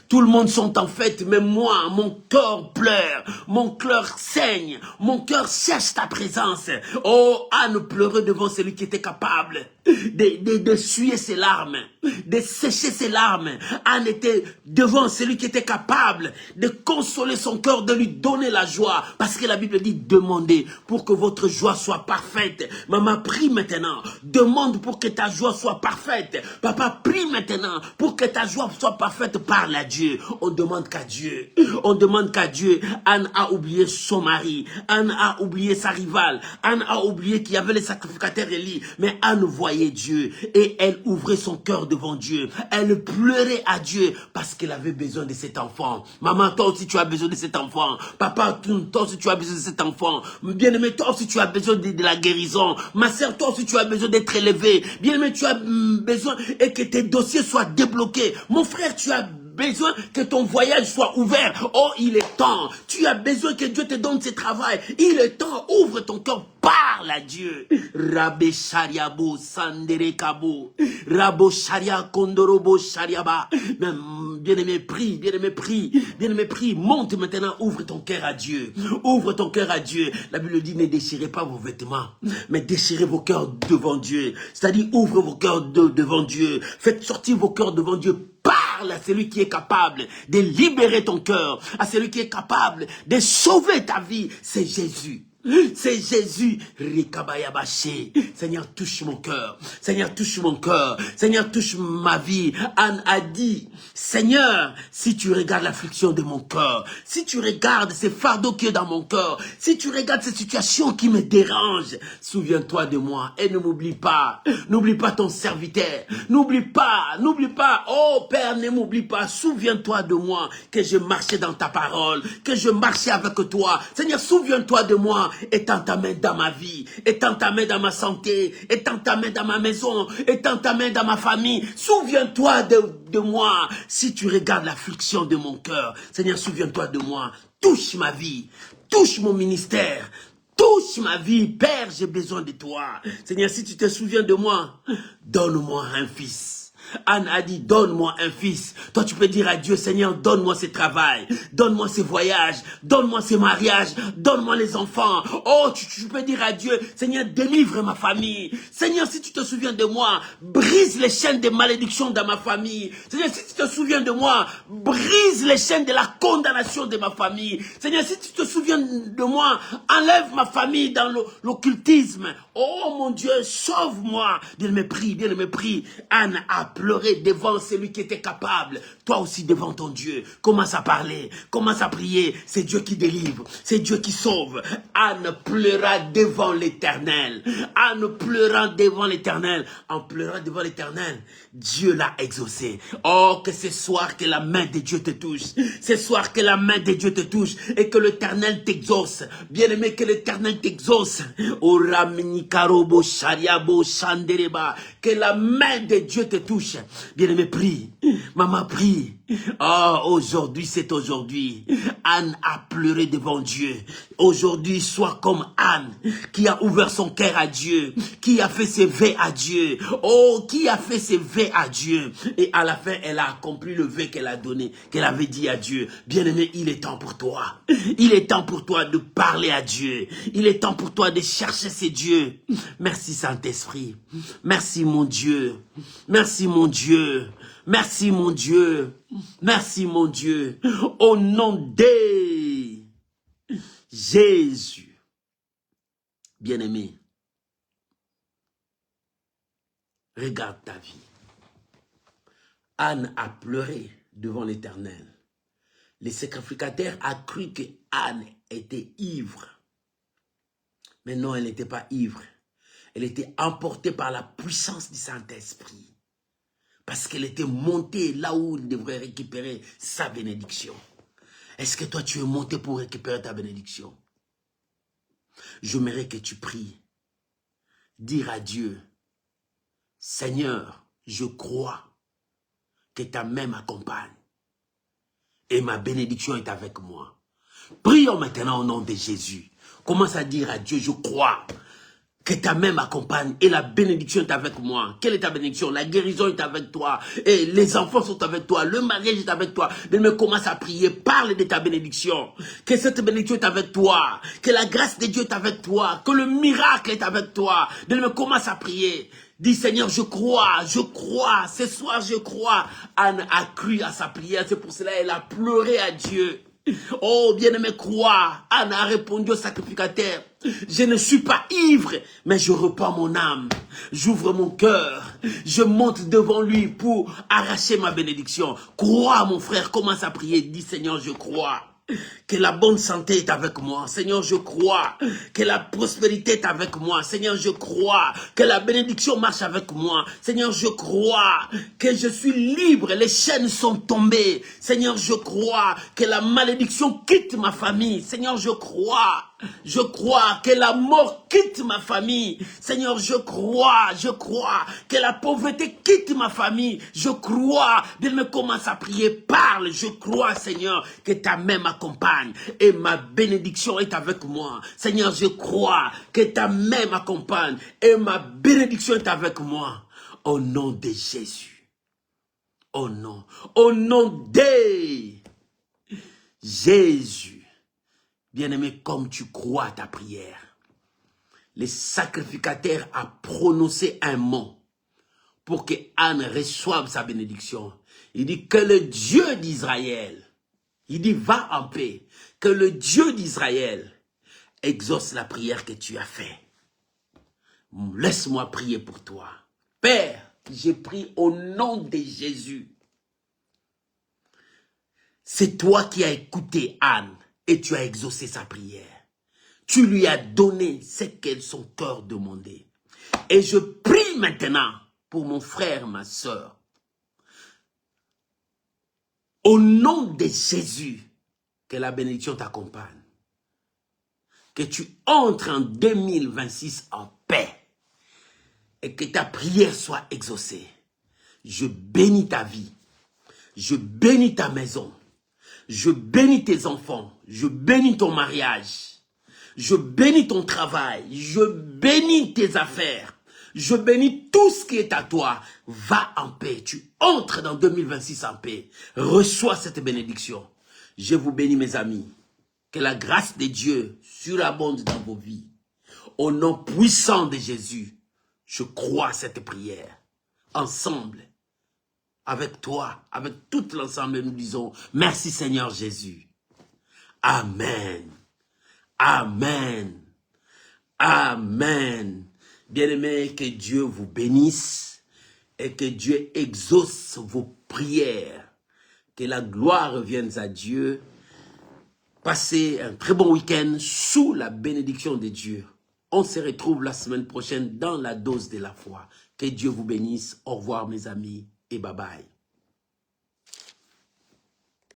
Tout le monde sont en fête, mais moi, mon cœur pleure, mon cœur saigne, mon cœur cherche ta présence. Oh, Anne pleurait devant celui qui était capable de suer ses larmes, de sécher ses larmes. Anne était devant celui qui était capable de consoler son cœur, de lui donner la joie. Parce que la Bible dit, demandez pour que votre joie soit parfaite. Maman, prie maintenant. Demande pour que ta joie soit parfaite. Papa, prie maintenant pour que ta joie soit parfaite. Parle à Dieu. On demande qu'à Dieu. On demande qu'à Dieu. Anne a oublié son mari. Anne a oublié sa rivale. Anne a oublié qu'il y avait les sacrificateurs Élie. Mais Anne voyait Dieu et elle ouvrait son cœur devant Dieu. Elle pleurait à Dieu parce qu'elle avait besoin de cet enfant. Maman, toi aussi tu as besoin de cet enfant. Papa, toi aussi tu as besoin de cet enfant. Bien-aimé, toi aussi tu as besoin de la guérison. Ma sœur, toi aussi tu as besoin d'être élevé. Bien-aimé, tu as besoin et que tes dossiers soient débloqués. Mon frère, tu as besoin que ton voyage soit ouvert. Oh, il est temps. Tu as besoin que Dieu te donne ce travail. Il est temps. Ouvre ton cœur. Parle à Dieu. Rabbe Shariabo Sandere Kabo. Rabo Sharia Kondorobo Shariaba. Bien-aimé, prie. Bien-aimé, prie. Bien-aimé, prie. Monte maintenant. Ouvre ton cœur à Dieu. Ouvre ton cœur à Dieu. La Bible dit, ne déchirez pas vos vêtements, mais déchirez vos cœurs devant Dieu. C'est-à-dire, ouvrez vos cœurs devant Dieu. Faites sortir vos cœurs devant Dieu. Parle à celui qui est capable de libérer ton cœur, à celui qui est capable de sauver ta vie. C'est Jésus. C'est Jésus. Rikabayabaché. Seigneur, touche mon cœur. Seigneur, touche mon cœur. Seigneur, touche ma vie. Anne a dit, Seigneur, si tu regardes l'affliction de mon cœur, si tu regardes ces fardeaux qui est dans mon cœur, si tu regardes ces situations qui me dérangent, souviens-toi de moi et ne m'oublie pas. N'oublie pas ton serviteur. N'oublie pas. Oh Père, ne m'oublie pas. Souviens-toi de moi, que je marchais dans ta parole, que je marchais avec toi. Seigneur, souviens-toi de moi. Étends ta main dans ma vie, étends ta main dans ma santé, étends ta main dans ma maison, étends ta main dans ma famille. Souviens-toi de moi. Si tu regardes l'affliction de mon cœur, Seigneur, souviens-toi de moi. Touche ma vie, touche mon ministère, touche ma vie. Père, j'ai besoin de toi. Seigneur, si tu te souviens de moi, donne-moi un fils. Anne a dit, donne-moi un fils. Toi, tu peux dire à Dieu, Seigneur, donne-moi ce travail, donne-moi ce voyage, donne-moi ce mariage, donne-moi les enfants. Oh, tu peux dire à Dieu, Seigneur, délivre ma famille. Seigneur, si tu te souviens de moi, brise les chaînes de malédiction dans ma famille. Seigneur, si tu te souviens de moi, brise les chaînes de la condamnation de ma famille. Seigneur, si tu te souviens de moi, enlève ma famille dans l'occultisme. Oh mon Dieu, sauve-moi. Bien-aimé, prie. Anne a pleuré devant celui qui était capable. Toi aussi devant ton Dieu. Commence à parler, commence à prier. C'est Dieu qui délivre, c'est Dieu qui sauve. Anne pleura devant l'Éternel. Anne pleura devant l'Éternel. En pleurant devant l'Éternel, Dieu l'a exaucé. Oh, que ce soir que la main de Dieu te touche. Ce soir que la main de Dieu te touche et que l'Éternel t'exauce. Bien-aimé, que l'Éternel t'exauce. Oh, Ramnikarobo Shariabo Shandereba. Que la main de Dieu te touche. Bien-aimé, prie. Maman, prie. Oh, aujourd'hui, c'est aujourd'hui. Anne a pleuré devant Dieu. Aujourd'hui, sois comme Anne, qui a ouvert son cœur à Dieu, qui a fait ses vœux à Dieu. Oh, qui a fait ses vœux à Dieu. Et à la fin, elle a accompli le vœu qu'elle a donné, qu'elle avait dit à Dieu. Bien-aimé, il est temps pour toi. Il est temps pour toi de parler à Dieu. Il est temps pour toi de chercher ces dieux. Merci Saint-Esprit. Merci mon Dieu. Merci mon Dieu. Merci mon Dieu, merci mon Dieu, au nom de Jésus. Bien-aimé, regarde ta vie. Anne a pleuré devant l'Éternel. Les sacrificateurs ont cru que Anne était ivre. Mais non, elle n'était pas ivre. Elle était emportée par la puissance du Saint-Esprit. Parce qu'elle était montée là où il devrait récupérer sa bénédiction. Est-ce que toi tu es monté pour récupérer ta bénédiction? J'aimerais que tu pries. Dire à Dieu, Seigneur, je crois que ta main m'accompagne. Et ma bénédiction est avec moi. Prions maintenant au nom de Jésus. Commence à dire à Dieu, je crois que ta main m'accompagne et la bénédiction est avec moi. Quelle est ta bénédiction? La guérison est avec toi. Et les enfants sont avec toi. Le mariage est avec toi. Mais commence à prier. Parle de ta bénédiction. Que cette bénédiction est avec toi. Que la grâce de Dieu est avec toi. Que le miracle est avec toi. Commence à prier. Dis Seigneur, je crois, je crois. Ce soir, je crois. Anne a cru à sa prière. C'est pour cela qu'elle a pleuré à Dieu. Oh, bien-aimé, crois. Anne a répondu au sacrificateur. Je ne suis pas ivre, mais je repens mon âme. J'ouvre mon cœur. Je monte devant lui pour arracher ma bénédiction. Crois, mon frère, commence à prier. Dis, Seigneur, je crois que la bonne santé est avec moi. Seigneur, je crois que la prospérité est avec moi. Seigneur, je crois que la bénédiction marche avec moi. Seigneur, je crois que je suis libre. Les chaînes sont tombées. Seigneur, je crois que la malédiction quitte ma famille. Seigneur, je crois que la mort quitte ma famille. Seigneur, je crois que la pauvreté quitte ma famille. Je crois. Bien me commence à prier. Parle. Je crois, Seigneur, que ta main m'accompagne et ma bénédiction est avec moi. Seigneur, je crois que ta main m'accompagne et ma bénédiction est avec moi. Au nom de Jésus. Au nom de Jésus. Bien-aimé, comme tu crois à ta prière, les sacrificateurs a prononcé un mot pour que Anne reçoive sa bénédiction. Il dit que le Dieu d'Israël, il dit va en paix, que le Dieu d'Israël exauce la prière que tu as faite. Laisse-moi prier pour toi. Père, j'ai pris au nom de Jésus. C'est toi qui as écouté Anne. Et tu as exaucé sa prière. Tu lui as donné ce qu'elle son cœur demandait. Et je prie maintenant pour mon frère, ma soeur. Au nom de Jésus, que la bénédiction t'accompagne. Que tu entres en 2026 en paix. Et que ta prière soit exaucée. Je bénis ta vie. Je bénis ta maison. Je bénis tes enfants, je bénis ton mariage, je bénis ton travail, je bénis tes affaires, je bénis tout ce qui est à toi. Va en paix, tu entres dans 2026 en paix. Reçois cette bénédiction. Je vous bénis mes amis. Que la grâce de Dieu surabonde dans vos vies. Au nom puissant de Jésus, je crois à cette prière. Ensemble. Avec toi, avec tout l'ensemble, nous disons, merci Seigneur Jésus. Amen. Amen. Amen. Bien-aimés, que Dieu vous bénisse et que Dieu exauce vos prières. Que la gloire revienne à Dieu. Passez un très bon week-end sous la bénédiction de Dieu. On se retrouve la semaine prochaine dans la dose de la foi. Que Dieu vous bénisse. Au revoir mes amis et bye bye.